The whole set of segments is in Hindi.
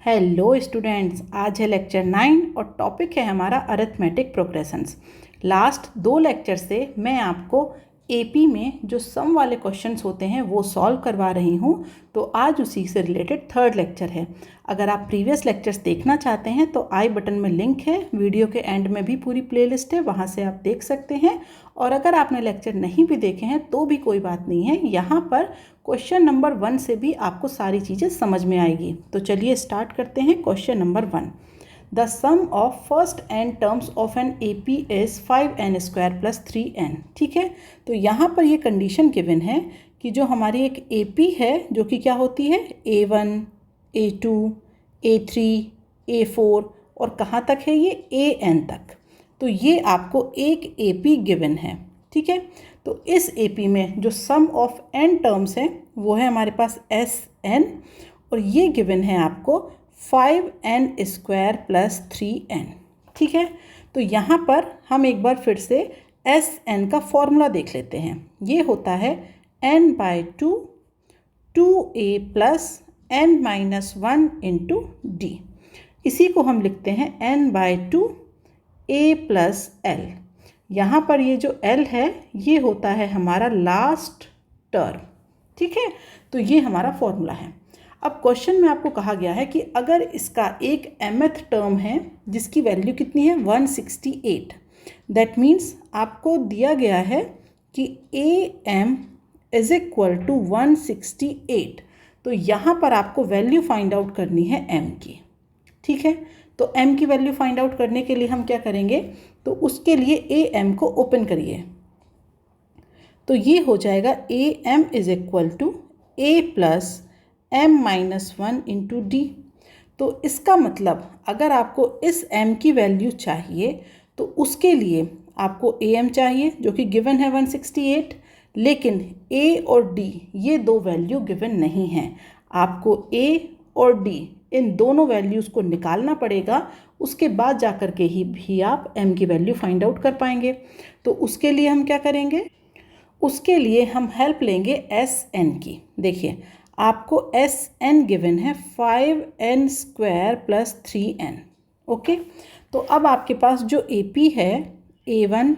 हेलो स्टूडेंट्स, आज है लेक्चर 9 और टॉपिक है हमारा अरिथमेटिक प्रोग्रेशंस। लास्ट 2 लेक्चर से मैं आपको एपी में जो सम वाले क्वेश्चंस होते हैं वो सॉल्व करवा रही हूँ। तो आज उसी से रिलेटेड 3rd लेक्चर है। अगर आप प्रीवियस लेक्चर्स देखना चाहते हैं तो आई बटन में लिंक है, वीडियो के एंड में भी पूरी प्लेलिस्ट है, वहाँ से आप देख सकते हैं। और अगर आपने लेक्चर नहीं भी देखे हैं तो भी कोई बात नहीं है, यहाँ पर क्वेश्चन नंबर 1 से भी आपको सारी चीज़ें समझ में आएगी। तो चलिए स्टार्ट करते हैं। Question number 1, the sum of first n terms of an AP इज़ 5n² + 3n। ठीक है, तो यहाँ पर ये कंडीशन गिवन है कि जो हमारी एक AP है जो कि क्या होती है A1, A2, A3, A4 और कहाँ तक है ये AN तक। तो ये आपको एक AP गिवन है। ठीक है, तो इस AP में जो सम ऑफ n टर्म्स हैं वो है हमारे पास Sn और ये गिवन है आपको 5n² + 3n। ठीक है, तो यहाँ पर हम एक बार फिर से Sn का फॉर्मूला देख लेते हैं। ये होता है n/2 2a + n-1 × d। इसी को हम लिखते हैं n/2 a + l। यहाँ पर ये जो l है ये होता है हमारा लास्ट टर्म। ठीक है, तो ये हमारा फॉर्मूला है। अब क्वेश्चन में आपको कहा गया है कि अगर इसका एक mth टर्म है जिसकी वैल्यू कितनी है 168, दैट मीन्स आपको दिया गया है कि am = 168। तो यहाँ पर आपको वैल्यू फाइंड आउट करनी है m की। ठीक है, तो m की वैल्यू फाइंड आउट करने के लिए हम क्या करेंगे, तो उसके लिए am को ओपन करिए। तो ये हो जाएगा am = a + m-1 × d। तो इसका मतलब अगर आपको इस m की वैल्यू चाहिए तो उसके लिए आपको am चाहिए जो कि गिवन है 168, लेकिन a और d ये दो वैल्यू गिवन नहीं हैं। आपको a और d इन दोनों वैल्यूज़ को निकालना पड़ेगा, उसके बाद जा कर के ही भी आप m की वैल्यू फाइंड आउट कर पाएंगे। तो उसके लिए हम क्या करेंगे, उसके लिए हम हेल्प लेंगे Sn की। देखिए आपको Sn गिवन है 5n² + 3n। ओके, तो अब आपके पास जो AP है A1,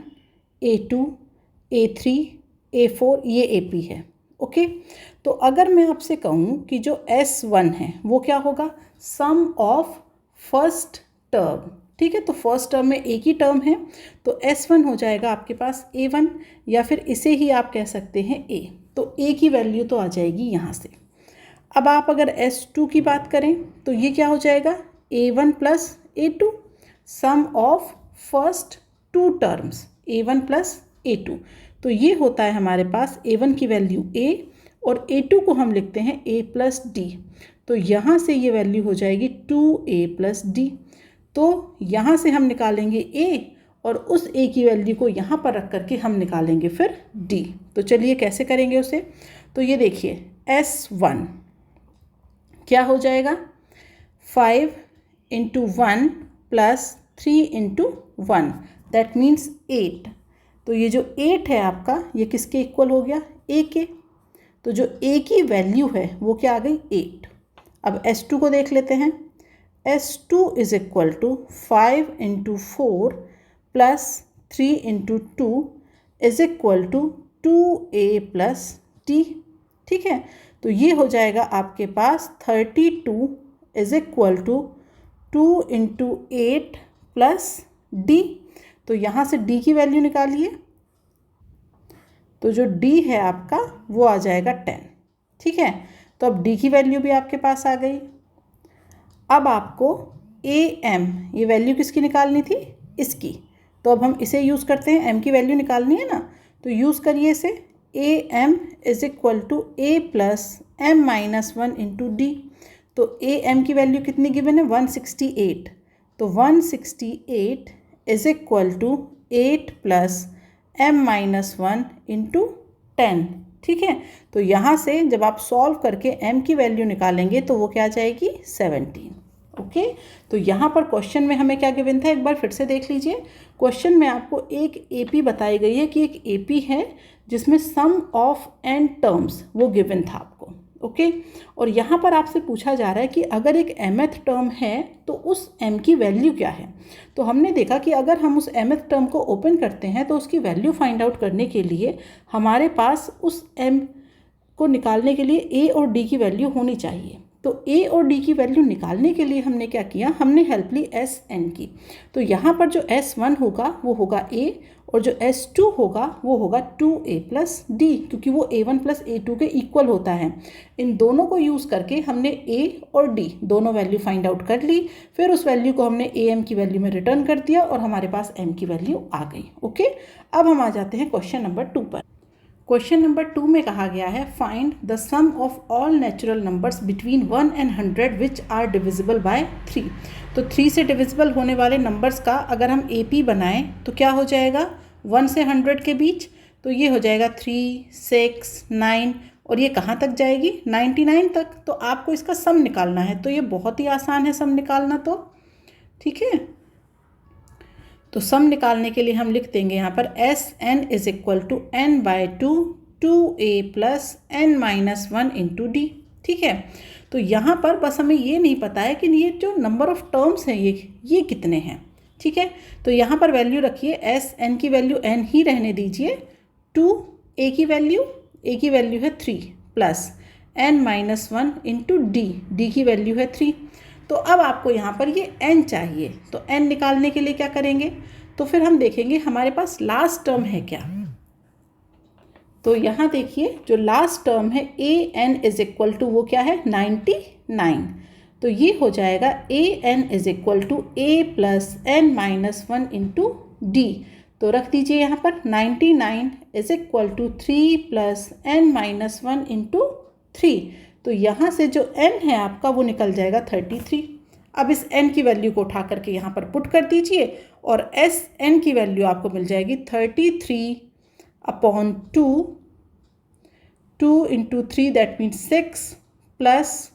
A2, A3, A4 ये AP है। ओके, तो अगर मैं आपसे कहूँ कि जो S1 है वो क्या होगा, सम ऑफ फर्स्ट टर्म। ठीक है, तो फर्स्ट टर्म में एक ही टर्म है तो S1 हो जाएगा आपके पास A1, या फिर इसे ही आप कह सकते हैं A। तो A की वैल्यू तो आ जाएगी यहाँ से। अब आप अगर S2 की बात करें तो ये क्या हो जाएगा A1 + A2, some of first 2 terms A1 + A2। तो ये होता है हमारे पास A1 की वैल्यू A और A2 को हम लिखते हैं A + D। तो यहाँ से ये वैल्यू हो जाएगी 2a + d। तो यहाँ से हम निकालेंगे A और उस A की वैल्यू को यहाँ पर रख करके हम निकालेंगे फिर D। तो चलिए कैसे करेंगे उसे, तो ये देखिए S1 क्या हो जाएगा 5 × 1 + 3 × 1, दैट मीन्स 8। तो ये जो 8 है आपका ये किसके इक्वल हो गया, A के। तो जो A की वैल्यू है वो क्या आ गई 8। अब S2 को देख लेते हैं। S2 = 5 × 4 + 3 × 2 = 2a + d। ठीक है, तो ये हो जाएगा आपके पास 32 = 2 × 8 + d। तो यहाँ से d की वैल्यू निकालिए, तो जो d है आपका वो आ जाएगा 10। ठीक है, तो अब d की वैल्यू भी आपके पास आ गई। अब आपको am ये वैल्यू किसकी निकालनी थी, इसकी। तो अब हम इसे यूज़ करते हैं, m की वैल्यू निकालनी है ना, तो यूज़ करिए इसे। am = a + m-1 × d। तो am की वैल्यू कितनी गिवन है 168। तो 168 = 8 + m-1 × 10। ठीक है, तो यहाँ से जब आप सॉल्व करके m की वैल्यू निकालेंगे तो वो क्या आ जाएगी 17। ओके, तो यहाँ पर क्वेश्चन में हमें क्या गिवन था एक बार फिर से देख लीजिए। क्वेश्चन में आपको एक AP बताई गई है कि एक AP है जिसमें सम ऑफ n टर्म्स वो गिवन था आपको। ओके। और यहाँ पर आपसे पूछा जा रहा है कि अगर एक mth टर्म है तो उस m की वैल्यू क्या है। तो हमने देखा कि अगर हम उस mth टर्म को ओपन करते हैं तो उसकी वैल्यू फाइंड आउट करने के लिए हमारे पास उस m को निकालने के लिए a और d की वैल्यू होनी चाहिए। तो a और d की वैल्यू निकालने के लिए हमने क्या किया, हमने हेल्प ली Sn की। तो यहाँ पर जो S1 होगा वो होगा a और जो S2 होगा वो होगा 2a + d, क्योंकि वो a1 + a2 के इक्वल होता है। इन दोनों को यूज़ करके हमने a और d दोनों वैल्यू फाइंड आउट कर ली। फिर उस वैल्यू को हमने am की वैल्यू में रिटर्न कर दिया और हमारे पास m की वैल्यू आ गई। ओके, अब हम आ जाते हैं क्वेश्चन नंबर 2 पर। क्वेश्चन नंबर 2 में कहा गया है find the sum of all natural numbers between 1 and 100 which are divisible by 3। तो 3 से डिविजिबल होने वाले नंबर्स का अगर हम AP बनाएं तो क्या हो जाएगा 1 से 100 के बीच। तो ये हो जाएगा 3, 6, 9 और ये कहाँ तक जाएगी 99 तक। तो आपको इसका सम निकालना है। तो ये बहुत ही आसान है सम निकालना, तो ठीक है। तो सम निकालने के लिए हम लिख देंगे यहाँ पर Sn = n/2 2a + n-1 × d। ठीक है। तो यहाँ पर बस हमें ये नहीं पता है कि ये जो नंबर ऑफ टर्म्स हैं ये कितने हैं। ठीक है। तो यहाँ पर वैल्यू रखिए, Sn की वैल्यू n ही रहने दीजिए, 2a की वैल्यू है 3 + n-1 × d की वैल्यू है 3। तो अब आपको यहाँ पर ये n चाहिए। तो n निकालने के लिए क्या करेंगे, तो फिर हम देखेंगे हमारे पास लास्ट टर्म है क्या। तो यहाँ देखिए जो लास्ट टर्म है an = वो क्या है 99। तो ये हो जाएगा an = a + n-1 × d। तो रख दीजिए यहाँ पर 99 = 3 + n-1 × 3। तो यहाँ से जो n है आपका वो निकल जाएगा 33। अब इस n की वैल्यू को उठा करके यहाँ पर पुट कर दीजिए और Sn की वैल्यू आपको मिल जाएगी 33/2, 2 × 3 दैट मीन्स 6 +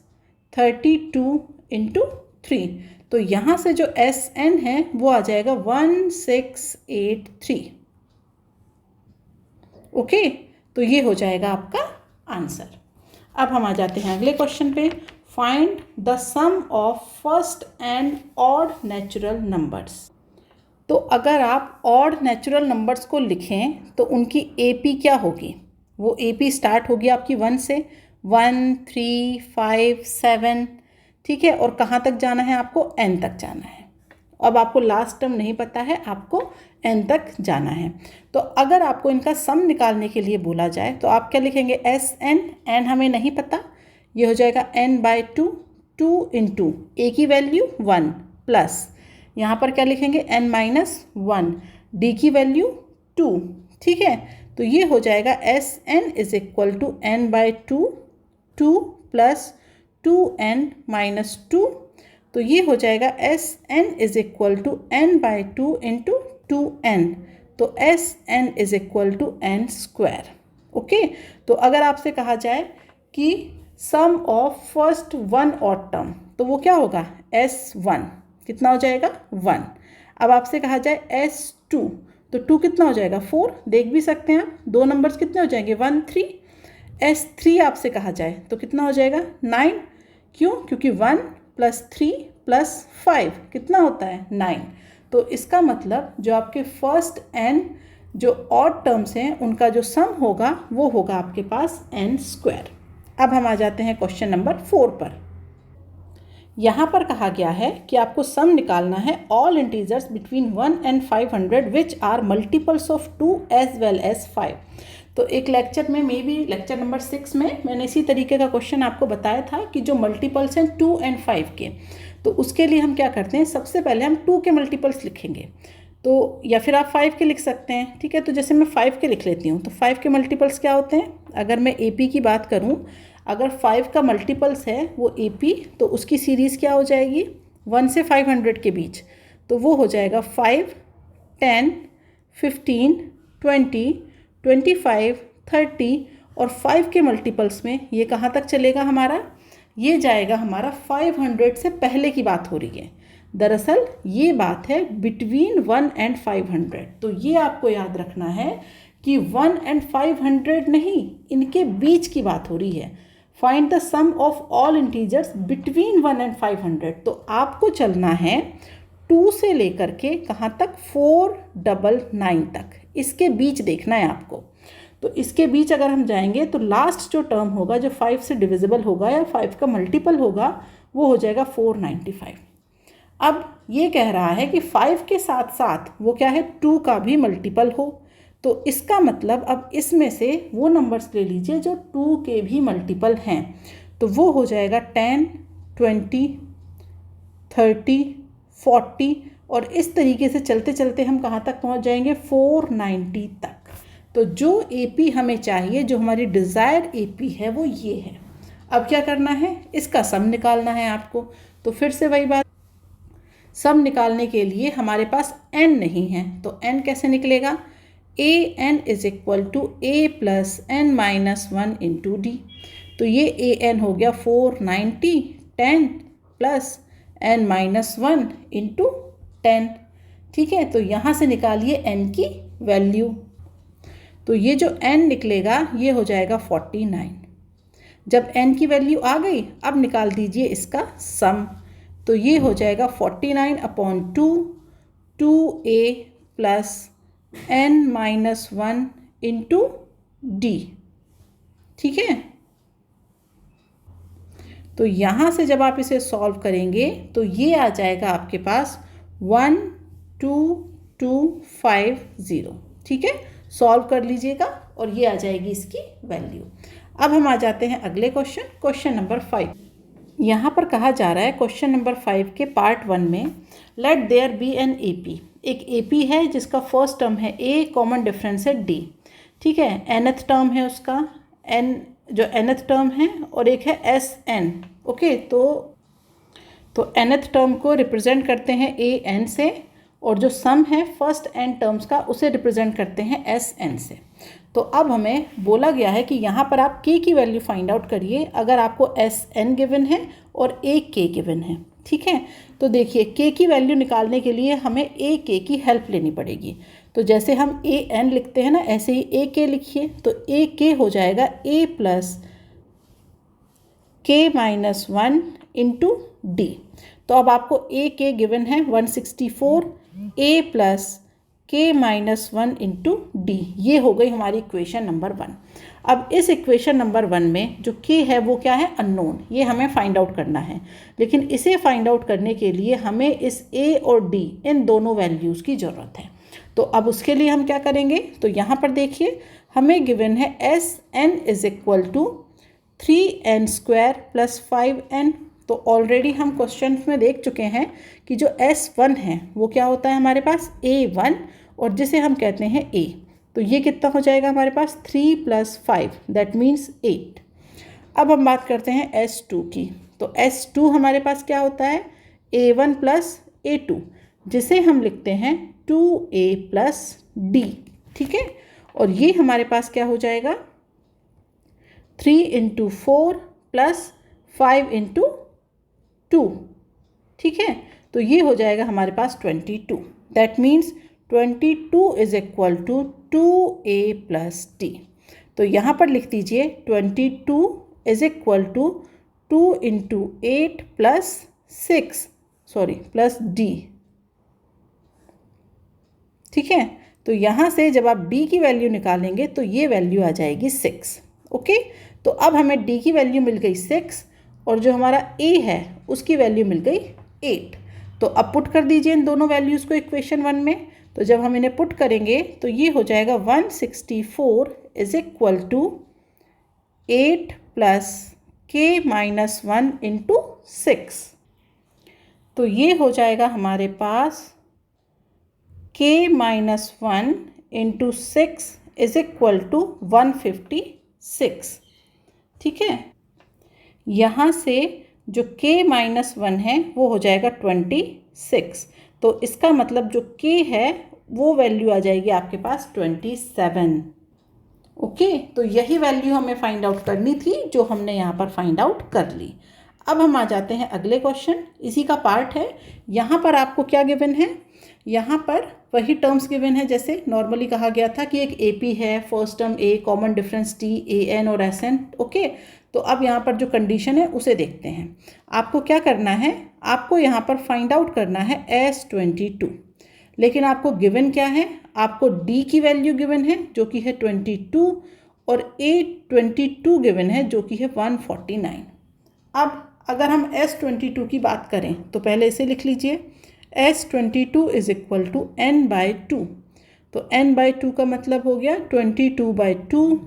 32 × 3। तो यहाँ से जो Sn है वो आ जाएगा 1683। ओके, तो ये हो जाएगा आपका आंसर। अब हम आ जाते हैं अगले क्वेश्चन पे। Find the sum of first and odd natural numbers. तो अगर आप ऑड नेचुरल नंबर्स को लिखें तो उनकी AP क्या होगी, वो AP स्टार्ट होगी आपकी 1 से, 1, 3, 5, 7। ठीक है। और कहाँ तक जाना है आपको, n तक जाना है। अब आपको लास्ट टर्म नहीं पता है, आपको n तक जाना है। तो अगर आपको इनका सम निकालने के लिए बोला जाए तो आप क्या लिखेंगे, Sn, n हमें नहीं पता, ये हो जाएगा n/2, 2 × a की वैल्यू 1 प्लस यहाँ पर क्या लिखेंगे n-1, d की वैल्यू 2। ठीक है। तो ये हो जाएगा Sn = n/2, 2 + 2n-2। तो ये हो जाएगा Sn = n/2 × 2n। तो Sn = n²। ओके। तो अगर आपसे कहा जाए कि सम ऑफ फर्स्ट 1 ऑड टर्म, तो वो क्या होगा S1 कितना हो जाएगा 1। अब आपसे कहा जाए S2, तो 2 कितना हो जाएगा 4। देख भी सकते हैं आप, दो नंबर्स कितने हो जाएंगे 1, 3। S3 आपसे कहा जाए तो कितना हो जाएगा 9। क्यों, क्योंकि 1 + 3 + 5 कितना होता है 9। तो इसका मतलब जो आपके फर्स्ट n जो ऑड टर्म्स हैं उनका जो सम होगा वो होगा आपके पास n²। अब हम आ जाते हैं क्वेश्चन नंबर 4 पर। यहाँ पर कहा गया है कि आपको सम निकालना है all integers between 1 and 500 which are multiples of 2 as well as 5। तो एक लेक्चर में लेक्चर नंबर 6 में मैंने इसी तरीके का क्वेश्चन आपको बताया था कि जो मल्टीपल्स हैं 2 and 5 के, तो उसके लिए हम क्या करते हैं, सबसे पहले हम 2 के मल्टीपल्स लिखेंगे। तो या फिर आप 5 के लिख सकते हैं। ठीक है। तो जैसे मैं 5 के लिख लेती हूँ। तो 5 के मल्टीपल्स क्या होते हैं, अगर मैं AP की बात करूँ, अगर 5 का मल्टीपल्स है वो AP, तो उसकी सीरीज़ क्या हो जाएगी 1 से 500 के बीच। तो वो हो जाएगा 5, 10, 15, 20, 25, 30 और 5 के मल्टीपल्स में ये कहाँ तक चलेगा हमारा, ये जाएगा हमारा 500 से पहले की बात हो रही है। दरअसल ये बात है बिटवीन 1 and 500। तो ये आपको याद रखना है कि 1 and 500 नहीं, इनके बीच की बात हो रही है। Find the sum of all integers between 1 and 500। तो आपको चलना है 2 से लेकर के कहाँ तक, 499 तक, इसके बीच देखना है आपको। तो इसके बीच अगर हम जाएंगे तो लास्ट जो टर्म होगा जो 5 से डिविजिबल होगा या 5 का मल्टीपल होगा वो हो जाएगा 495। अब ये कह रहा है कि 5 के साथ साथ वो क्या है, 2 का भी मल्टीपल हो। तो इसका मतलब अब इसमें से वो नंबर्स ले लीजिए जो 2 के भी मल्टीपल हैं। तो वो हो जाएगा 10, 20, 30, 40 और इस तरीके से चलते चलते हम कहाँ तक पहुँच जाएंगे, 490 तक। तो जो AP हमें चाहिए, जो हमारी डिज़ायर्ड AP है वो ये है। अब क्या करना है, इसका सम निकालना है आपको। तो फिर से वही बात, सम निकालने के लिए हमारे पास n नहीं है, तो n कैसे निकलेगा, an is equal to a plus n minus 1 into D. तो ये an हो गया 490, 10 प्लस n माइनस 1 इंटू 10। ठीक है, तो यहाँ से निकालिए n की वैल्यू। तो ये जो n निकलेगा ये हो जाएगा 49। जब n की वैल्यू आ गई, अब निकाल दीजिए इसका सम। तो ये हो जाएगा 49/2 2a plus n minus 1 into D. ठीक है, तो यहाँ से जब आप इसे सॉल्व करेंगे तो ये आ जाएगा आपके पास 12250। ठीक है, सॉल्व कर लीजिएगा और ये आ जाएगी इसकी वैल्यू। अब हम आ जाते हैं अगले क्वेश्चन नंबर 5। यहाँ पर कहा जा रहा है क्वेश्चन नंबर 5 के पार्ट 1 में, let there be an AP। एक AP है जिसका फर्स्ट टर्म है A, कॉमन डिफरेंस है D। ठीक है, nth टर्म है उसका n, जो nth टर्म है, और एक है SN। ओके, तो nth टर्म को रिप्रेजेंट करते हैं AN से, और जो सम है फर्स्ट n टर्म्स का उसे रिप्रेजेंट करते हैं SN से। तो अब हमें बोला गया है कि यहाँ पर आप k की वैल्यू फाइंड आउट करिए अगर आपको SN गिवन है और एक k गिवन है। ठीक है, तो देखिए k की वैल्यू निकालने के लिए हमें एक k की हेल्प लेनी पड़ेगी। तो जैसे हम AN लिखते हैं ना, ऐसे ही एक k लिखिए। तो एक k हो जाएगा a plus k minus 1 into D. तो अब आपको a k गिवन है 164, a plus k minus 1 into D. ये हो गई हमारी इक्वेशन नंबर 1। अब इस इक्वेशन नंबर 1 में जो k है वो क्या है, अननोन, ये हमें फाइंड आउट करना है। लेकिन इसे फाइंड आउट करने के लिए हमें इस a और d इन दोनों वैल्यूज़ की ज़रूरत है। तो अब उसके लिए हम क्या करेंगे, तो यहाँ पर देखिए हमें गिवन है SN is equal to 3n² plus 5n। तो ऑलरेडी हम क्वेश्चन में देख चुके हैं कि जो S1 है वो क्या होता है हमारे पास, A1, और जिसे हम कहते हैं A। तो ये कितना हो जाएगा हमारे पास, 3 प्लस 5 दैट मीन्स 8। अब हम बात करते हैं S2 की। तो S2 हमारे पास क्या होता है, A1 प्लस A2, जिसे हम लिखते हैं 2a प्लस D। ठीक है, और ये हमारे पास क्या हो जाएगा, 3 इंटू 4 प्लस 5 इंटू 2। ठीक है, तो ये हो जाएगा हमारे पास 22। That means 22 is equal to 2a plus d। तो यहाँ पर लिख दीजिए 22 is equal to 2 into 8 plus 6 plus d। ठीक है, तो यहाँ से जब आप d की वैल्यू निकालेंगे तो ये वैल्यू आ जाएगी 6। ओके, तो अब हमें d की वैल्यू मिल गई 6 और जो हमारा a है उसकी वैल्यू मिल गई 8। तो अब पुट कर दीजिए इन दोनों वैल्यूज़ को इक्वेशन 1 में। तो जब हम इन्हें पुट करेंगे तो ये हो जाएगा 164 is equal to 8 plus k minus 1 into 6। तो ये हो जाएगा हमारे पास k minus 1 into 6 is equal to 156। ठीक है, यहाँ से जो k माइनस 1 है वो हो जाएगा 26। तो इसका मतलब जो k है वो वैल्यू आ जाएगी आपके पास 27। ओके, तो यही वैल्यू हमें फाइंड आउट करनी थी जो हमने यहाँ पर फाइंड आउट कर ली। अब हम आ जाते हैं अगले क्वेश्चन, इसी का पार्ट है। यहाँ पर आपको क्या गिवन है, यहाँ पर वही टर्म्स गिवन है जैसे नॉर्मली कहा गया था कि एक AP है, first term A, common difference T, AN और SN। ओके, तो अब यहाँ पर जो कंडीशन है उसे देखते हैं। आपको क्या करना है, आपको यहाँ पर फाइंड आउट करना है S22, लेकिन आपको गिवन क्या है, आपको D की वैल्यू गिवन है जो कि है 22 और A22 गिवन है जो कि है 149। अब अगर हम S22 की बात करें तो पहले इसे लिख लीजिए, S22 is equal to n/2। तो n/2 का मतलब हो गया 22/2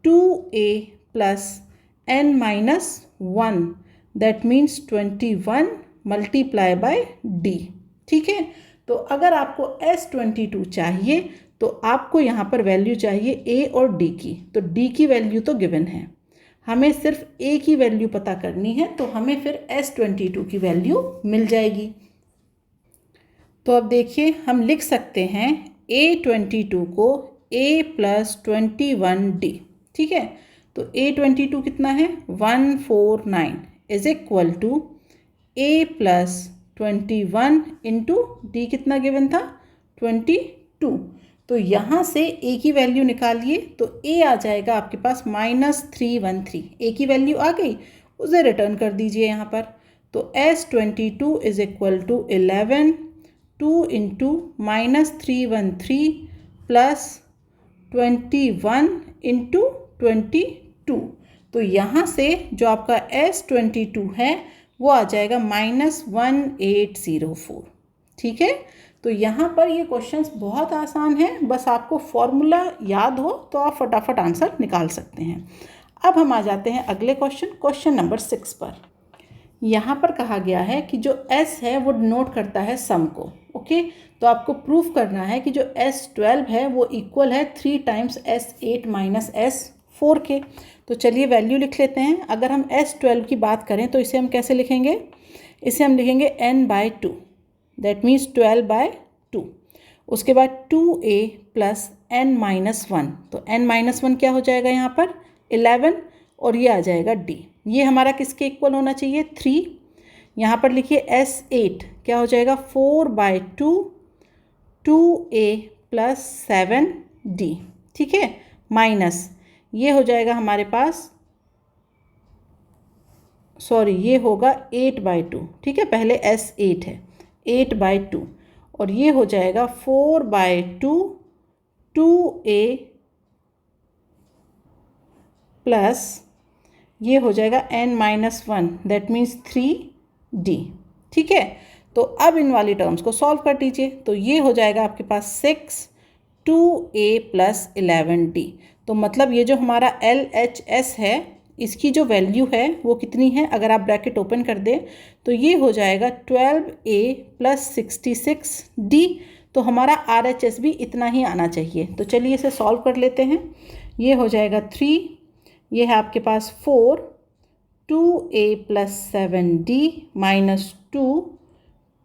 2a plus n-1, that means 21 multiply by d। ठीक है, तो अगर आपको S22 चाहिए तो आपको यहाँ पर वैल्यू चाहिए a और d की। तो d की वैल्यू तो गिवन है, हमें सिर्फ a की वैल्यू पता करनी है, तो हमें फिर S22 की वैल्यू मिल जाएगी। तो अब देखिए हम लिख सकते हैं A22 को a प्लस 21d। ठीक है, तो A22 कितना है 149 is equal to a plus 21 into D कितना गिवन था 22। तो यहाँ से a की वैल्यू निकालिए तो a आ जाएगा आपके पास -313। a की वैल्यू आ गई, उसे रिटर्न कर दीजिए यहाँ पर। तो S22 is equal to 11 2 into -313 plus 21 into 22। तो यहाँ से जो आपका S22 है वो आ जाएगा -1804। ठीक है, तो यहाँ पर ये क्वेश्चंस बहुत आसान है, बस आपको फॉर्मूला याद हो तो आप फटाफट आंसर निकाल सकते हैं। अब हम आ जाते हैं अगले क्वेश्चन नंबर 6 पर। यहाँ पर कहा गया है कि जो S है वो डिनोट करता है सम को। ओके, तो आपको प्रूफ करना है कि जो S12 है वो इक्वल है 3 टाइम्स S8 माइनस S4 के। तो चलिए वैल्यू लिख लेते हैं। अगर हम S12 की बात करें तो इसे हम कैसे लिखेंगे, इसे हम लिखेंगे n/2, दैट मीन्स 12/2। उसके बाद 2a प्लस n-1, तो n-1 क्या हो जाएगा यहाँ पर 11 और ये आ जाएगा d। ये हमारा किसके इक्वल होना चाहिए 3। यहाँ पर लिखिए S8 क्या हो जाएगा 4/2 2a प्लस 7d। ठीक है, माइनस ये हो जाएगा हमारे पास, सॉरी ये होगा 8/2। ठीक है, पहले S8 है 8/2 और ये हो जाएगा 4/2 2a प्लस ये हो जाएगा n-1, दैट मीन्स 3d। ठीक है, तो अब इन वाली टर्म्स को सॉल्व कर दीजिए। तो ये हो जाएगा आपके पास 6 2a प्लस 11d। तो मतलब ये जो हमारा LHS है इसकी जो वैल्यू है वो कितनी है, अगर आप ब्रैकेट ओपन कर दें तो ये हो जाएगा 12a प्लस 66d। तो हमारा RHS भी इतना ही आना चाहिए। तो चलिए इसे सॉल्व कर लेते हैं। ये हो जाएगा 3, ये है आपके पास 4 2a plus 7d minus 2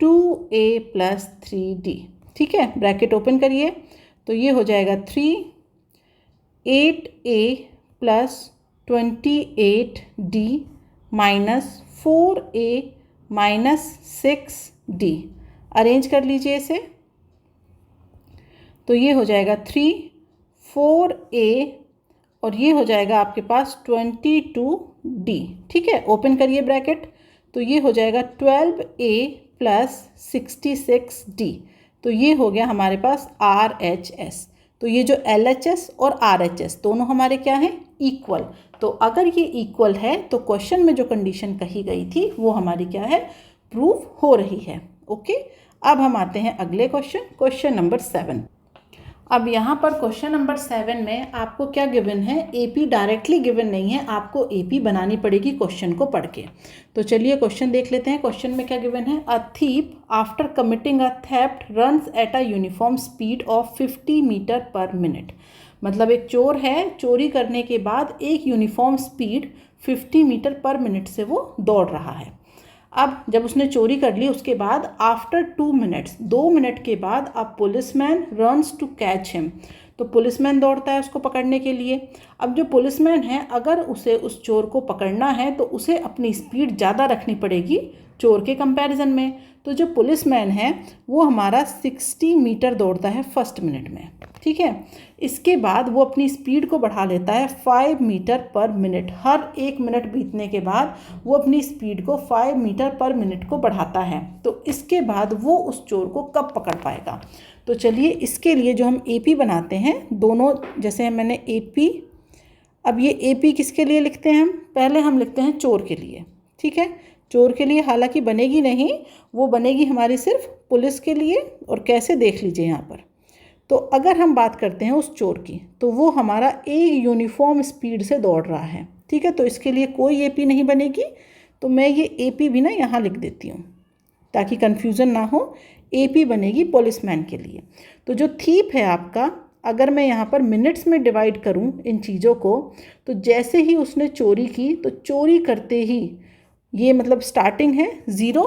2a plus 3d। ठीक है, ब्रैकेट ओपन करिए तो ये हो जाएगा 3 8a plus 28d minus 4a minus 6d। Arrange कर लीजिए इसे, तो ये हो जाएगा 3 4a और ये हो जाएगा आपके पास 22d। ठीक है, ओपन करिए ब्रैकेट, तो ये हो जाएगा 12a प्लस 66d। तो ये हो गया हमारे पास RHS। तो ये जो LHS और RHS दोनों हमारे क्या हैं इक्वल। तो अगर ये इक्वल है तो क्वेश्चन में जो कंडीशन कही गई थी वो हमारी क्या है प्रूफ हो रही है। ओके, अब हम आते हैं अगले क्वेश्चन नंबर 7। अब यहाँ पर क्वेश्चन नंबर 7 में आपको क्या गिवन है, AP डायरेक्टली गिवन नहीं है, आपको AP बनानी पड़ेगी क्वेश्चन को पढ़ के। तो चलिए क्वेश्चन देख लेते हैं। क्वेश्चन में क्या गिवन है, a thief after committing a theft runs at a uniform speed of 50 metre per minute. मतलब एक चोर है, चोरी करने के बाद एक uniform speed 50 metre per minute से वो दौड़ रहा है। अब जब उसने चोरी कर ली उसके बाद आफ्टर 2 मिनट्स, 2 मिनट के बाद अब policeman runs to catch him. तो पुलिसमैन दौड़ता है उसको पकड़ने के लिए। अब जो पुलिसमैन है अगर उसे उस चोर को पकड़ना है तो उसे अपनी स्पीड ज़्यादा रखनी पड़ेगी चोर के कंपैरिजन में। तो जो पुलिसमैन है वो हमारा 60 मीटर दौड़ता है फर्स्ट मिनट में, ठीक है। इसके बाद वो अपनी स्पीड को बढ़ा लेता है 5 मीटर पर मिनट। हर 1 मिनट बीतने के बाद वो अपनी स्पीड को 5 मीटर पर मिनट को बढ़ाता है। तो इसके बाद वो उस चोर को कब पकड़ पाएगा? तो चलिए इसके लिए जो हम AP बनाते हैं दोनों, जैसे मैंने AP, अब ये AP किसके लिए लिखते हैं हम? पहले हम लिखते हैं चोर के लिए, ठीक है। चोर के लिए हालांकि बनेगी नहीं, वो बनेगी हमारी सिर्फ पुलिस के लिए। और कैसे, देख लीजिए यहाँ पर। तो अगर हम बात करते हैं उस चोर की, तो वो हमारा एक यूनिफॉर्म स्पीड से दौड़ रहा है, ठीक है। तो इसके लिए कोई AP नहीं बनेगी, तो मैं ये AP भी ना यहाँ लिख देती हूँ ताकि कन्फ्यूज़न ना हो। AP बनेगी पुलिसमैन के लिए। तो जो थीप है आपका, अगर मैं यहाँ पर मिनट्स में डिवाइड करूँ इन चीज़ों को, तो जैसे ही उसने चोरी की, तो चोरी करते ही ये मतलब स्टार्टिंग है 0,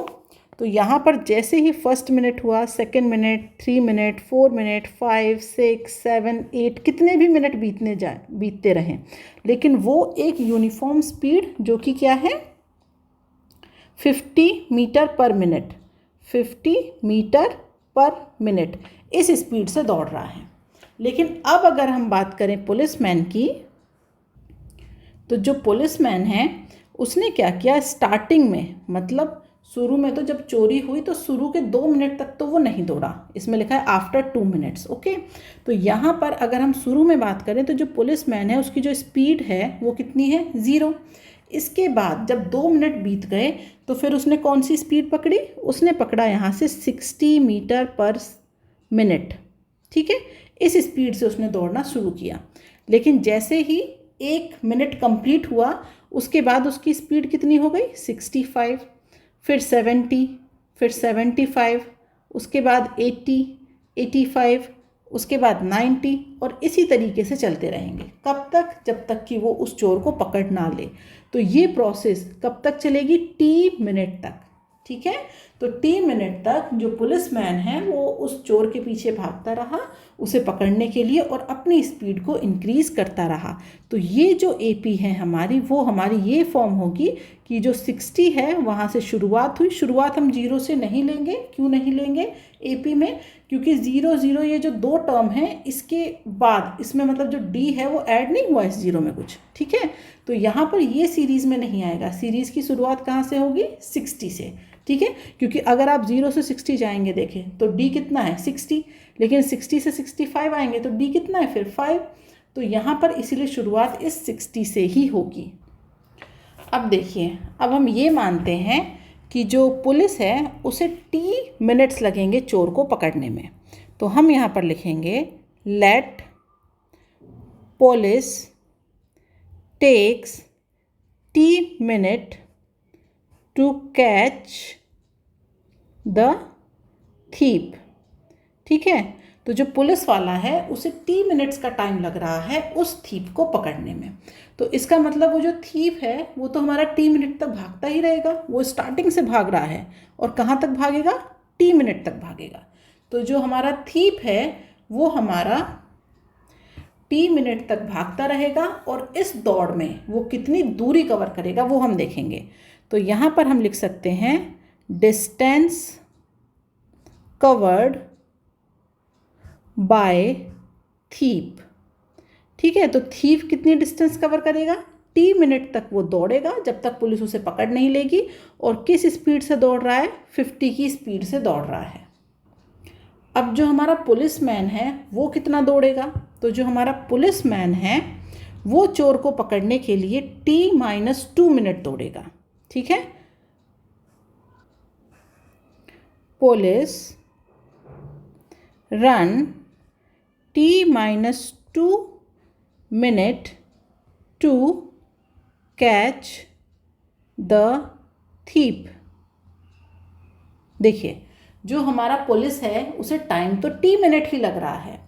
तो यहाँ पर जैसे ही फर्स्ट मिनट हुआ, सेकंड मिनट, 3 मिनट, 4 मिनट, 5, 6, 7, 8, कितने भी मिनट बीतते रहें, लेकिन वो एक यूनिफॉर्म स्पीड जो कि क्या है 50 metre per minute, 50 metre per minute, इस स्पीड से दौड़ रहा है। लेकिन अब अगर हम बात करें पुलिसमैन की, तो जो पुलिसमैन है उसने क्या किया, स्टार्टिंग में, मतलब शुरू में, तो जब चोरी हुई तो शुरू के 2 मिनट तक तो वो नहीं दौड़ा, इसमें लिखा है आफ्टर 2 मिनट्स, ओके। तो यहाँ पर अगर हम शुरू में बात करें तो जो पुलिसमैन है उसकी जो स्पीड है वो कितनी है, 0। इसके बाद जब 2 मिनट बीत गए तो फिर उसने कौन सी स्पीड पकड़ी, उसने पकड़ा यहाँ से 60 मीटर पर मिनट, ठीक है। इस स्पीड से उसने दौड़ना शुरू किया। लेकिन जैसे ही 1 मिनट कंप्लीट हुआ, उसके बाद उसकी स्पीड कितनी हो गई, 65, फिर 70, फिर 75, उसके बाद 80, 85, उसके बाद 90, और इसी तरीके से चलते रहेंगे। कब तक? जब तक कि वो उस चोर को पकड़ ना ले। तो ये प्रोसेस कब तक चलेगी, T मिनट तक, ठीक है। तो T मिनट तक जो पुलिसमैन है वो उस चोर के पीछे भागता रहा उसे पकड़ने के लिए और अपनी स्पीड को इंक्रीज करता रहा। तो ये जो AP है हमारी, वो हमारी ये फॉर्म होगी कि जो 60 है वहाँ से शुरुआत हुई। शुरुआत हम 0 से नहीं लेंगे। क्यों नहीं लेंगे AP में? क्योंकि 0, 0 ये जो 2 टर्म हैं, इसके बाद इसमें मतलब जो D है वो ऐड नहीं हुआ इस 0 में कुछ, ठीक है। तो यहाँ पर ये सीरीज़ में नहीं आएगा। सीरीज़ की शुरुआत कहाँ से होगी, 60 से, ठीक है। क्योंकि अगर आप 0 से 60 जाएंगे, देखें तो D कितना है, 60, लेकिन 60 से 65 आएंगे तो D कितना है फिर 5। तो यहाँ पर इसीलिए शुरुआत इस 60 से ही होगी। अब देखिए, अब हम ये मानते हैं कि जो पुलिस है उसे T मिनट्स लगेंगे चोर को पकड़ने में। तो हम यहाँ पर लिखेंगे let police takes T minute to catch the thief, ठीक है। तो जो पुलिस वाला है उसे T मिनट्स का टाइम लग रहा है उस थीप को पकड़ने में। तो इसका मतलब वो जो थीप है वो तो हमारा T मिनट तक भागता ही रहेगा। वो स्टार्टिंग से भाग रहा है और कहाँ तक भागेगा, T मिनट तक भागेगा। तो जो हमारा थीप है वो हमारा T मिनट तक भागता रहेगा और इस दौड़ में वो कितनी दूरी कवर करेगा वो हम देखेंगे। तो यहाँ पर हम लिख सकते हैं डिस्टेंस कवर्ड बाय थीप, ठीक है। तो थीप कितनी डिस्टेंस कवर करेगा, T मिनट तक वो दौड़ेगा जब तक पुलिस उसे पकड़ नहीं लेगी। और किस स्पीड से दौड़ रहा है, 50 की स्पीड से दौड़ रहा है। अब जो हमारा पुलिसमैन है वो कितना दौड़ेगा, तो जो हमारा पुलिसमैन है वो चोर को पकड़ने के लिए T-2 मिनट दौड़ेगा, ठीक है। Police run T-2 minute to catch the thief. देखिए, जो हमारा पुलिस है उसे टाइम तो T मिनट ही लग रहा है,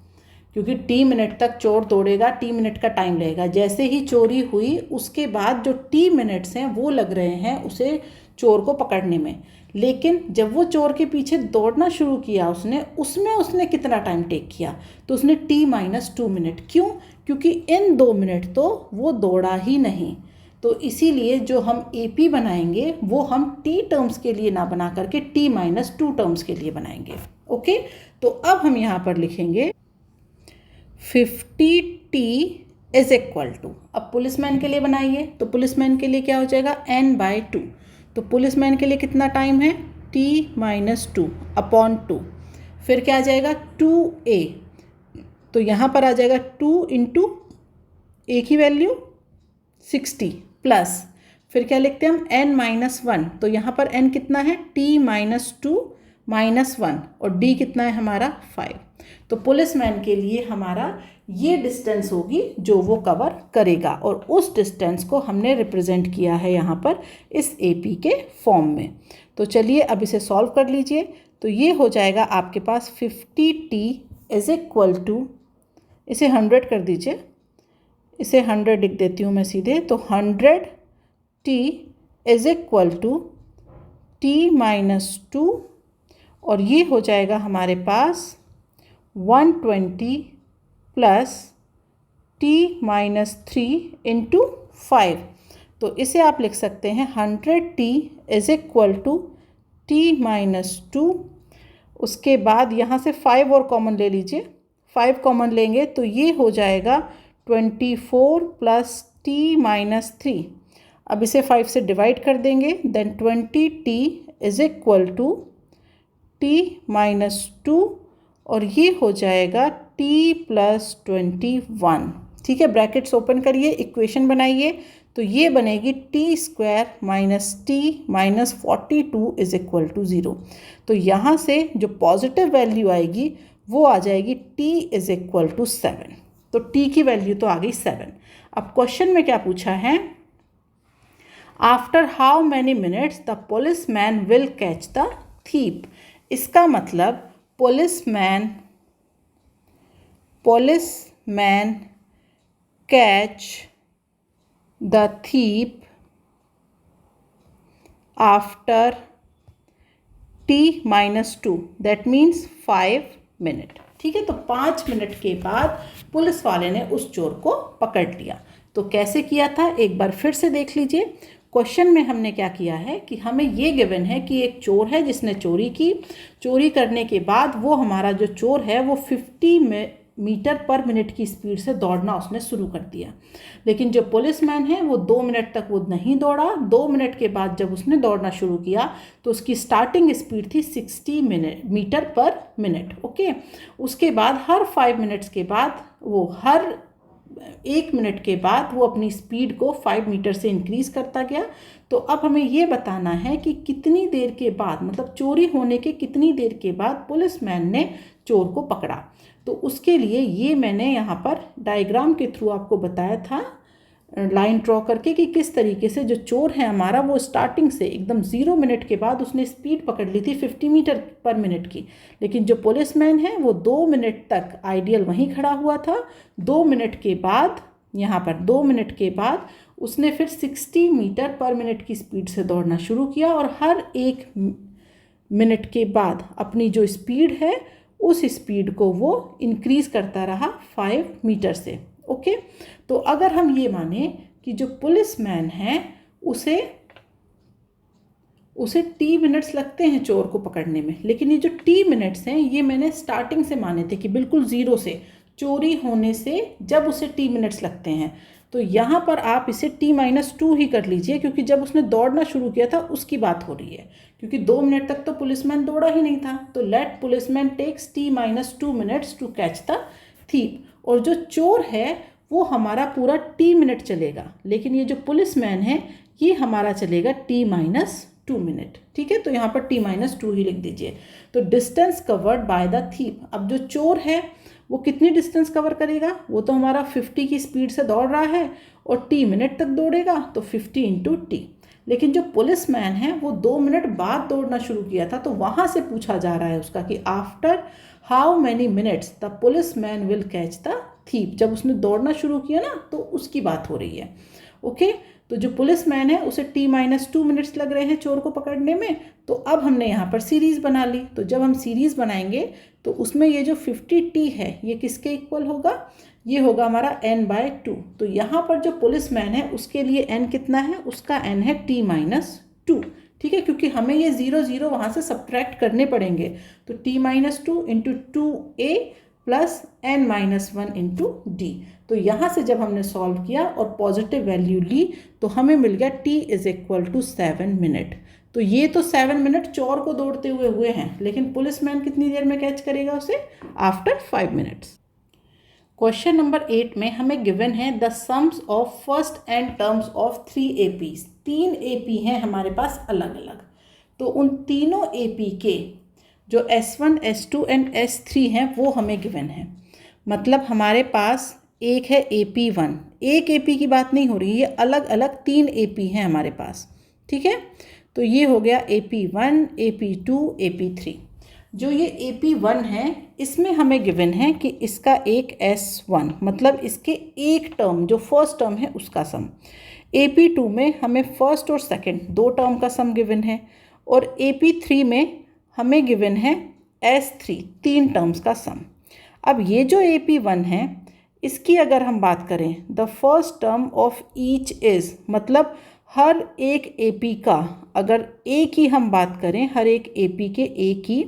क्योंकि T मिनट तक चोर दौड़ेगा, T मिनट का टाइम लगेगा। जैसे ही चोरी हुई उसके बाद जो T मिनट्स हैं वो लग रहे हैं उसे चोर को पकड़ने में। लेकिन जब वो चोर के पीछे दौड़ना शुरू किया उसमें उसने कितना टाइम टेक किया, तो उसने T-2 मिनट। क्यों? क्योंकि इन 2 मिनट तो वो दौड़ा ही नहीं। तो इसीलिए जो हम AP बनाएंगे वो हम T टर्म्स के लिए ना बना करके T-2 टर्म्स के लिए बनाएंगे। ओके, तो अब हम यहाँ पर लिखेंगे 50T इज इक्वल टू, अब पुलिसमैन के लिए बनाइए तो पुलिसमैन के लिए क्या हो जाएगा N/2। तो पुलिसमैन के लिए कितना टाइम है T-2 अपॉन 2, फिर क्या आ जाएगा 2A, तो यहाँ पर आ जाएगा 2 इंटू A की वैल्यू 60 प्लस फिर क्या लिखते हैं हम N-1, तो यहाँ पर N कितना है T-2 -1 और D कितना है हमारा 5। तो पुलिसमैन के लिए हमारा ये डिस्टेंस होगी जो वो कवर करेगा और उस डिस्टेंस को हमने रिप्रेजेंट किया है यहाँ पर इस AP के फॉर्म में। तो चलिए अब इसे सॉल्व कर लीजिए। तो ये हो जाएगा आपके पास 50T इज इक्वल टू, इसे 100 कर दीजिए, इसे 100 लिख देती हूँ मैं सीधे, तो 100T is equal to T-2 और ये हो जाएगा हमारे पास 120 प्लस T-3 इंटू 5। तो इसे आप लिख सकते हैं 100T is equal to T-2, उसके बाद यहाँ से 5 और कॉमन ले लीजिए, 5 कॉमन लेंगे तो ये हो जाएगा 24 प्लस T-3। अब इसे 5 से डिवाइड कर देंगे, then 20T is equal to T-2 और ये हो जाएगा T+21। ठीक है, ब्रैकेट्स ओपन करिए, इक्वेशन बनाइए, तो ये बनेगी T² minus T minus 42 is equal to 0। तो यहाँ से जो पॉजिटिव वैल्यू आएगी वो आ जाएगी T इज इक्वल टू 7। तो T की वैल्यू तो आ गई 7। अब क्वेश्चन में क्या पूछा है, after how many minutes the policeman will catch the thief. इसका मतलब policeman catch the thief after T-2, that means 5 minute. ठीक है, तो 5 मिनट के बाद पुलिस वाले ने उस चोर को पकड़ लिया। तो कैसे किया था एक बार फिर से देख लीजिए। क्वेश्चन में हमने क्या किया है कि हमें ये गिवन है कि एक चोर है जिसने चोरी की, चोरी करने के बाद वो हमारा जो चोर है वो 50 मीटर पर मिनट की स्पीड से दौड़ना उसने शुरू कर दिया, लेकिन जो पुलिसमैन है वो 2 मिनट तक वो नहीं दौड़ा। 2 मिनट के बाद जब उसने दौड़ना शुरू किया तो उसकी स्टार्टिंग स्पीड थी 60 मीटर पर मिनट। ओके, उसके बाद हर 5 मिनट्स के बाद वो हर 1 मिनट के बाद वो अपनी स्पीड को 5 मीटर से इंक्रीज़ करता गया। तो अब हमें ये बताना है कि कितनी देर के बाद, मतलब चोरी होने के कितनी देर के बाद पुलिसमैन ने चोर को पकड़ा। तो उसके लिए ये मैंने यहाँ पर डायग्राम के थ्रू आपको बताया था, लाइन ड्रॉ करके, कि किस तरीके से जो चोर है हमारा वो स्टार्टिंग से एकदम 0 मिनट के बाद उसने स्पीड पकड़ ली थी 50 मीटर पर मिनट की, लेकिन जो पुलिसमैन है वो 2 मिनट तक आइडियल वहीं खड़ा हुआ था। 2 मिनट के बाद, यहाँ पर 2 मिनट के बाद उसने फिर 60 मीटर पर मिनट की स्पीड से दौड़ना शुरू किया और हर 1 मिनट के बाद अपनी जो स्पीड है उस स्पीड को वो इंक्रीज़ करता रहा 5 मीटर से। ओके, तो अगर हम ये माने कि जो पुलिसमैन है उसे T मिनट्स लगते हैं चोर को पकड़ने में, लेकिन ये जो T मिनट्स हैं ये मैंने स्टार्टिंग से माने थे कि बिल्कुल 0 से, चोरी होने से जब उसे T मिनट्स लगते हैं। तो यहाँ पर आप इसे T-2 ही कर लीजिए, क्योंकि जब उसने दौड़ना शुरू किया था उसकी बात हो रही है, क्योंकि 2 मिनट तक तो पुलिसमैन दौड़ा ही नहीं था। तो let policeman takes T-2 minutes to catch the thief. और जो चोर है वो हमारा पूरा T मिनट चलेगा, लेकिन ये जो पुलिसमैन है ये हमारा चलेगा T-2 मिनट। ठीक है, तो यहाँ पर T-2 ही लिख दीजिए। तो distance covered by the thief, अब जो चोर है वो कितनी डिस्टेंस कवर करेगा, वो तो हमारा 50 की स्पीड से दौड़ रहा है और T मिनट तक दौड़ेगा, तो 50 इंटू T। लेकिन जो पुलिसमैन है वो 2 मिनट बाद दौड़ना शुरू किया था, तो वहाँ से पूछा जा रहा है उसका कि after how many minutes the policeman will catch the thief. जब उसने दौड़ना शुरू किया ना तो उसकी बात हो रही है। ओके, तो जो पुलिसमैन है उसे T-2 मिनट्स लग रहे हैं चोर को पकड़ने में। तो अब हमने यहाँ पर सीरीज़ बना ली। तो जब हम सीरीज़ बनाएंगे तो उसमें ये जो 50T है ये किसके इक्वल होगा, ये होगा हमारा n/2। तो यहाँ पर जो पुलिसमैन है उसके लिए n कितना है, उसका n है t-2, ठीक है, क्योंकि हमें ये 0 0 वहाँ से सब्ट्रैक्ट करने पड़ेंगे। तो t-2 into 2a plus n-1 into d। तो यहाँ से जब हमने सॉल्व किया और पॉजिटिव वैल्यू ली तो हमें मिल गया t = 7 मिनट। तो ये तो 7 मिनट चोर को दौड़ते हुए हैं, लेकिन पुलिसमैन कितनी देर में कैच करेगा उसे, आफ्टर 5 मिनट्स। क्वेश्चन नंबर 8 में हमें गिवन है the sums of first and terms of 3 APs। 3 AP हैं हमारे पास अलग अलग, तो उन तीनों AP के जो S1, S2 एंड S3 हैं वो हमें गिवन है। मतलब हमारे पास एक है AP1, एक AP की बात नहीं हो रही, ये अलग अलग 3 AP हैं हमारे पास, ठीक है। तो ये हो गया AP1, AP2, AP3। जो ये AP1 है इसमें हमें गिवन है कि इसका एक S1 मतलब इसके एक टर्म जो फर्स्ट टर्म है उसका सम। AP2 में हमें फर्स्ट और सेकंड 2 टर्म का सम गिवन है, और AP3 में हमें गिवन है S3 3 टर्म्स का सम। अब ये जो AP1 है इसकी अगर हम बात करें, the first term of each is, मतलब हर एक AP का अगर A की हम बात करें, हर एक AP के A की,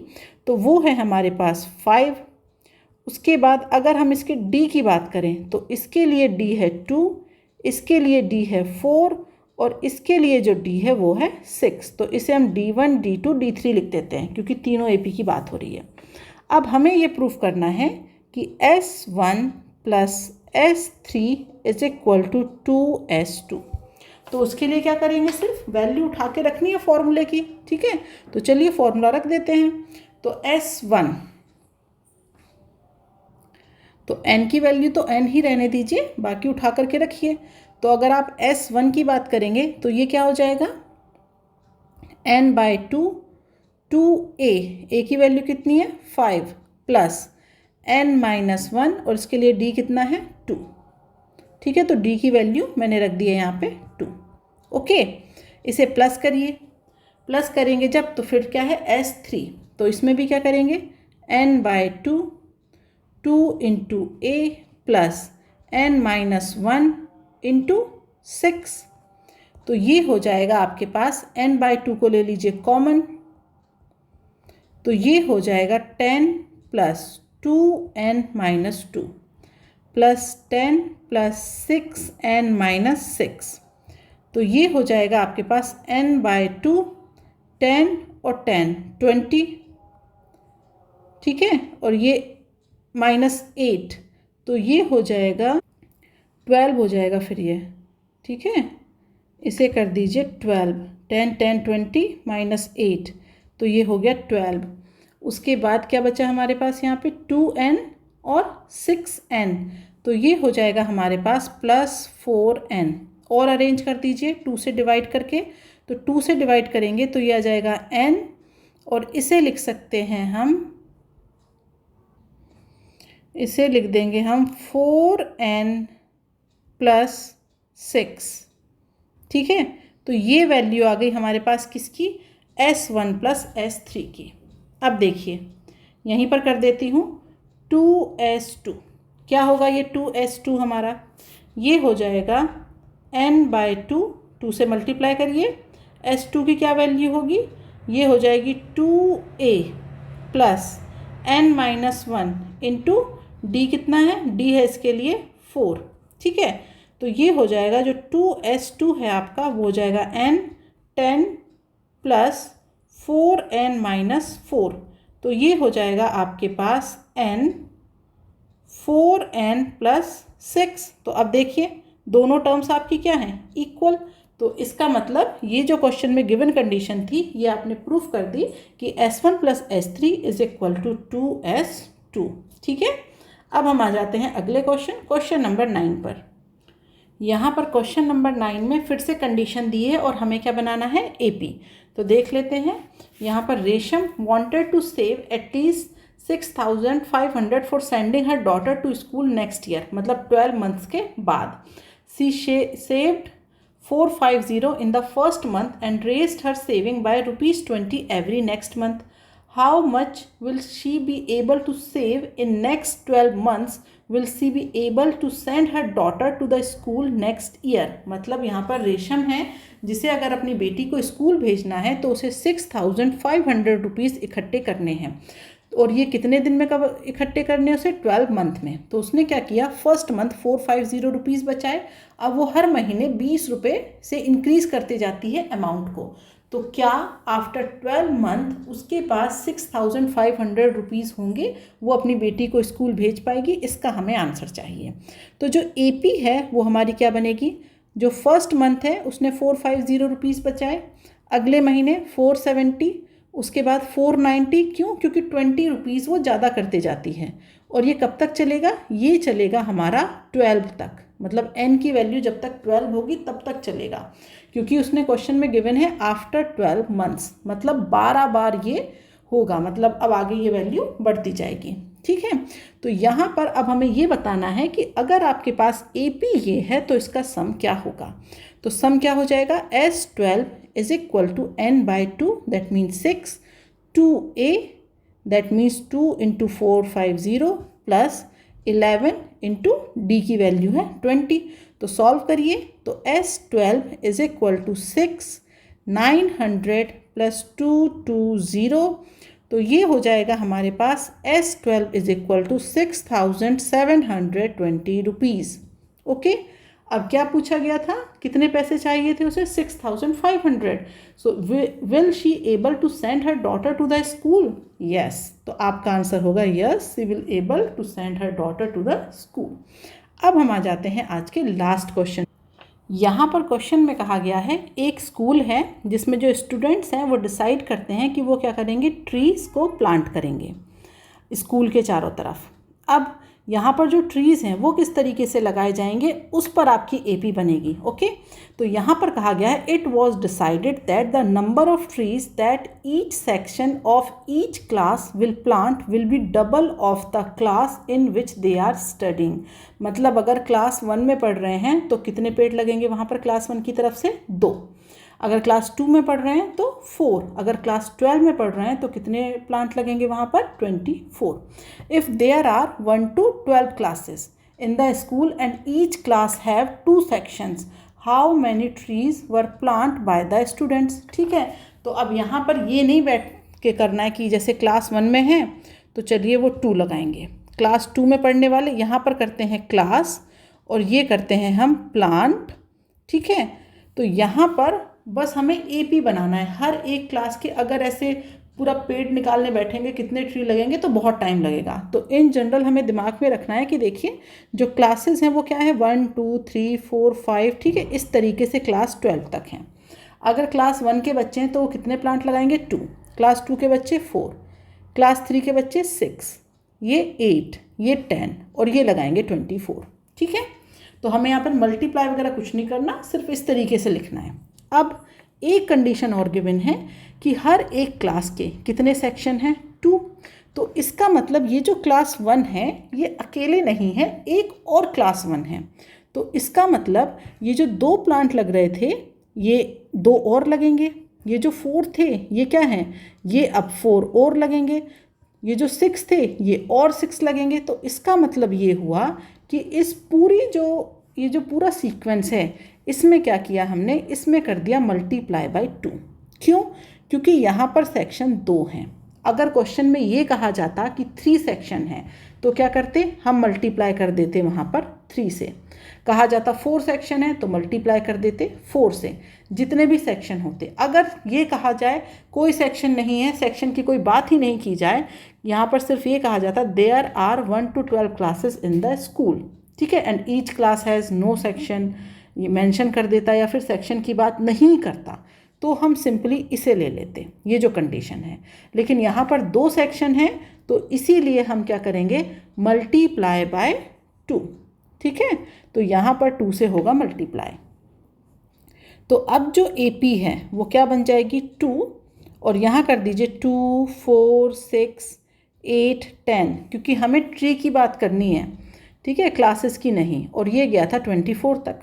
तो वो है हमारे पास 5। उसके बाद अगर हम इसके D की बात करें तो इसके लिए D है 2, इसके लिए D है 4 और इसके लिए जो D है वो है 6। तो इसे हम D1, D2, D3 लिख देते हैं क्योंकि तीनों AP की बात हो रही है। अब हमें ये प्रूफ करना है कि S1 plus S3 is equal to 2S2। तो उसके लिए क्या करेंगे, सिर्फ वैल्यू उठा के रखनी है फॉर्मूले की, ठीक है। तो चलिए फॉर्मूला रख देते हैं। तो S1, तो n की वैल्यू तो n ही रहने दीजिए, बाकी उठा करके रखिए। तो अगर आप S1 की बात करेंगे तो ये क्या हो जाएगा, n/2 2a, a की वैल्यू कितनी है 5 प्लस n-1 और इसके लिए d कितना है 2, ठीक है। तो d की वैल्यू मैंने रख दी है यहाँ पे 2। ओके, इसे प्लस करिए, प्लस करेंगे जब तो फिर क्या है S3, तो इसमें भी क्या करेंगे n/2 2 into a plus n-1 into 6। तो ये हो जाएगा आपके पास, n/2 को ले लीजिए कॉमन, तो ये हो जाएगा 10 plus 2n-2 plus 10 plus 6n-6। तो ये हो जाएगा आपके पास n/2 10 और 10 20, ठीक है, और ये -8, तो ये हो जाएगा 12 हो जाएगा फिर ये, ठीक है। इसे कर दीजिए 12, 10 10 20 -8, तो ये हो गया 12। उसके बाद क्या बचा हमारे पास यहाँ पे 2n और 6n, तो ये हो जाएगा हमारे पास +4n। और अरेंज कर दीजिए 2 से डिवाइड करके, तो 2 से डिवाइड करेंगे तो ये आ जाएगा n, और इसे लिख सकते हैं हम, इसे लिख देंगे हम 4n + 6, ठीक है। तो ये वैल्यू आ गई हमारे पास किसकी, S1 + S3 की। अब देखिए यहीं पर कर देती हूँ 2S2, क्या होगा ये 2S2 हमारा, ये हो जाएगा n/2, 2 से मल्टीप्लाई करिए, S2 की क्या वैल्यू होगी, ये हो जाएगी 2a plus n-1 into d कितना है, d है इसके लिए 4, ठीक है। तो ये हो जाएगा जो 2S2 है आपका वो हो जाएगा n10 प्लस 4n-4, तो ये हो जाएगा आपके पास n 4n + 6। तो अब देखिए दोनों टर्म्स आपकी क्या हैं, इक्वल। तो इसका मतलब ये जो क्वेश्चन में गिवन कंडीशन थी ये आपने प्रूफ कर दी कि S1 + S3 is equal to 2S2, ठीक है। अब हम आ जाते हैं अगले क्वेश्चन नंबर 9 पर। यहाँ पर क्वेश्चन नंबर 9 में फिर से कंडीशन दी है और हमें क्या बनाना है, AP। तो देख लेते हैं। यहाँ पर Resham wanted to save at least 6,500 for sending her daughter to school next year, मतलब 12 मंथ्स के बाद। She saved 450 in the first month and raised her saving by ₹20 every next month. How much will she be able to save in next 12 months will she be able to send her daughter to the school next year. मतलब यहाँ पर रेशम है जिसे अगर अपनी बेटी को स्कूल भेजना है तो उसे 6,500 रुपीज़ इकट्ठे करने हैं। और ये कितने दिन में कब इकट्ठे करने उसे? 12 मंथ में। तो उसने क्या किया, फर्स्ट मंथ 450 रुपीज़ बचाए। अब वो हर महीने 20 रुपये से इंक्रीज़ करते जाती है अमाउंट को। तो क्या आफ्टर 12 मंथ उसके पास 6,500 रुपीज़ होंगे, वो अपनी बेटी को स्कूल भेज पाएगी? इसका हमें आंसर चाहिए। तो जो AP है वो हमारी क्या बनेगी, जो फर्स्ट मंथ है उसने 450 रुपीज़ बचाए, अगले महीने 470, उसके बाद 490। क्यों? क्योंकि 20 रुपीज़ वो ज़्यादा करते जाती है। और ये कब तक चलेगा? ये चलेगा हमारा 12 तक, मतलब n की वैल्यू जब तक 12 होगी तब तक चलेगा। क्योंकि उसने क्वेश्चन में गिवन है आफ्टर 12 मंथ्स, मतलब 12 बार ये होगा, मतलब अब आगे ये वैल्यू बढ़ती जाएगी। ठीक है, तो यहाँ पर अब हमें ये बताना है कि अगर आपके पास AP ये है तो इसका सम क्या होगा। तो सम क्या हो जाएगा, S12 is equal to n/2, that means 6, 2A, that means 2 into 450 plus 11 into D की वैल्यू है 20। तो सॉल्व करिए तो S12 is equal to 6, 900 plus 220। तो ये हो जाएगा हमारे पास S12 is equal to 6,720 rupees. Okay, अब क्या पूछा गया था, कितने पैसे चाहिए थे उसे? 6,500। So will she able to send her daughter to the school? Yes, तो आपका आंसर होगा yes, she will able to send her daughter to the school. अब हम आ जाते हैं आज के लास्ट क्वेश्चन। यहाँ पर क्वेश्चन में कहा गया है एक स्कूल है जिसमें जो स्टूडेंट्स हैं वो डिसाइड करते हैं कि वो क्या करेंगे, ट्रीज़ को प्लांट करेंगे स्कूल के चारों तरफ। अब यहाँ पर जो ट्रीज़ हैं वो किस तरीके से लगाए जाएंगे उस पर आपकी AP बनेगी। ओके, तो यहाँ पर कहा गया है it was decided that the number of trees that each section of each class will plant will be double of the class in which they are studying. मतलब अगर क्लास 1 में पढ़ रहे हैं तो कितने पेड़ लगेंगे वहाँ पर क्लास 1 की तरफ से? 2। अगर क्लास 2 में पढ़ रहे हैं तो 4। अगर क्लास 12 में पढ़ रहे हैं तो कितने प्लांट लगेंगे वहाँ पर? 24। If there are 1 to 12 classes in the school and each class have 2 sections, how many trees were plant by the students. ठीक है, तो अब यहाँ पर ये नहीं बैठ के करना है कि जैसे क्लास 1 में है तो चलिए वो 2 लगाएंगे। क्लास 2 में पढ़ने वाले यहाँ पर करते हैं क्लास और ये करते हैं हम प्लांट। ठीक है, तो यहाँ पर बस हमें AP बनाना है। हर एक क्लास के अगर ऐसे पूरा पेड़ निकालने बैठेंगे कितने ट्री लगेंगे तो बहुत टाइम लगेगा। तो इन जनरल हमें दिमाग में रखना है कि देखिए जो क्लासेस हैं वो क्या है, 1 2 3 4 5। ठीक है, इस तरीके से क्लास 12 तक हैं। अगर क्लास 1 के बच्चे हैं तो वो कितने प्लांट लगाएंगे? 2। क्लास 2 के बच्चे 4, क्लास 3 के बच्चे 6, ये 8, ये 10 और ये लगाएंगे 24। ठीक है, तो हमें यहाँ पर मल्टीप्लाई वगैरह कुछ नहीं करना, सिर्फ इस तरीके से लिखना है। अब एक कंडीशन और गिवन है कि हर एक क्लास के कितने सेक्शन हैं? 2। तो इसका मतलब ये जो क्लास 1 है ये अकेले नहीं है, एक और क्लास 1 है। तो इसका मतलब ये जो 2 प्लांट लग रहे थे ये 2 और लगेंगे। ये जो 4 थे ये क्या हैं, ये अब 4 और लगेंगे। ये जो 6 थे ये और 6 लगेंगे। तो इसका मतलब ये हुआ कि इस पूरी ये जो पूरा सीक्वेंस है इसमें क्या किया हमने, इसमें कर दिया मल्टीप्लाई बाय 2। क्यों? क्योंकि यहाँ पर सेक्शन 2 हैं। अगर क्वेश्चन में ये कहा जाता कि 3 सेक्शन है तो क्या करते, हम मल्टीप्लाई कर देते वहाँ पर 3 से। कहा जाता 4 सेक्शन है तो मल्टीप्लाई कर देते 4 से, जितने भी सेक्शन होते। अगर ये कहा जाए कोई सेक्शन नहीं है, सेक्शन की कोई बात ही नहीं की जाए, यहाँ पर सिर्फ ये कहा जाता there are 1 to 12 classes in the school. ठीक है, and each class has no section, ये मेंशन कर देता या फिर सेक्शन की बात नहीं करता तो हम सिंपली इसे ले लेते, ये जो कंडीशन है। लेकिन यहाँ पर 2 सेक्शन हैं तो इसीलिए हम क्या करेंगे, मल्टीप्लाई बाय 2। ठीक है, तो यहाँ पर 2 से होगा मल्टीप्लाई। तो अब जो AP है वो क्या बन जाएगी, 2, और यहाँ कर दीजिए 2 4 6 8 10, क्योंकि हमें ट्री की बात करनी है। ठीक है, क्लासेस की नहीं। और ये गया था 24 तक।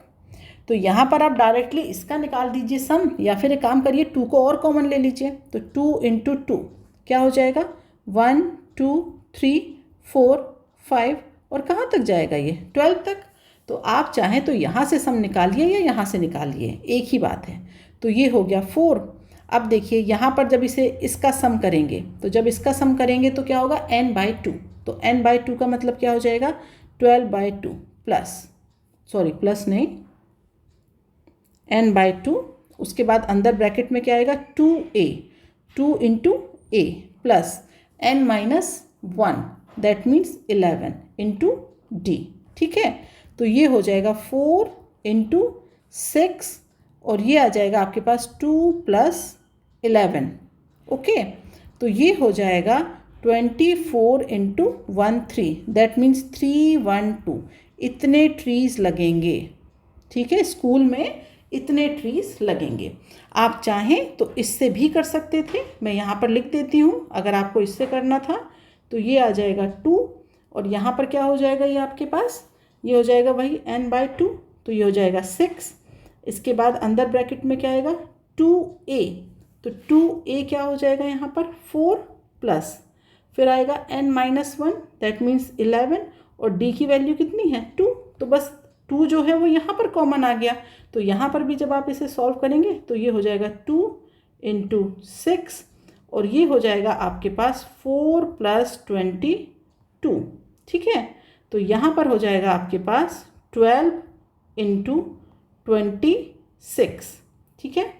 तो यहाँ पर आप डायरेक्टली इसका निकाल दीजिए सम, या फिर एक काम करिए 2 को और कॉमन ले लीजिए। तो 2 into 2 क्या हो जाएगा, 1 2 3 4 5 और कहाँ तक जाएगा ये 12 तक। तो आप चाहें तो यहाँ से सम निकालिए या यहाँ से निकालिए, एक ही बात है। तो ये हो गया 4। अब देखिए यहाँ पर जब इसका सम करेंगे, तो जब इसका सम करेंगे तो क्या होगा n/2। तो n/2 का मतलब क्या हो जाएगा 12/2 प्लस नहीं n/2। उसके बाद अंदर ब्रैकेट में क्या आएगा 2a, 2 into a plus n-1 that means 11 into d। ठीक है, तो ये हो जाएगा 4 इंटू 6 और ये आ जाएगा आपके पास 2 + 11। ओके, तो ये हो जाएगा 24 इंटू 13 दैट मीन्स 312। इतने ट्रीज लगेंगे। ठीक है, स्कूल में इतने ट्रीज लगेंगे। आप चाहें तो इससे भी कर सकते थे, मैं यहाँ पर लिख देती हूँ। अगर आपको इससे करना था तो ये आ जाएगा 2 और यहाँ पर क्या हो जाएगा, ये आपके पास ये हो जाएगा वही n/2, तो ये हो जाएगा 6। इसके बाद अंदर ब्रैकेट में क्या आएगा 2a, तो 2a क्या हो जाएगा यहाँ पर 4 प्लस फिर आएगा n-1 दैट मीन्स 11 और d की वैल्यू कितनी है 2, तो बस 2 जो है वो यहाँ पर कॉमन आ गया। तो यहाँ पर भी जब आप इसे सॉल्व करेंगे तो ये हो जाएगा 2 इंटू 6 और ये हो जाएगा आपके पास 4 + 22। ठीक है, तो यहाँ पर हो जाएगा आपके पास 12 इंटू 26। ठीक है,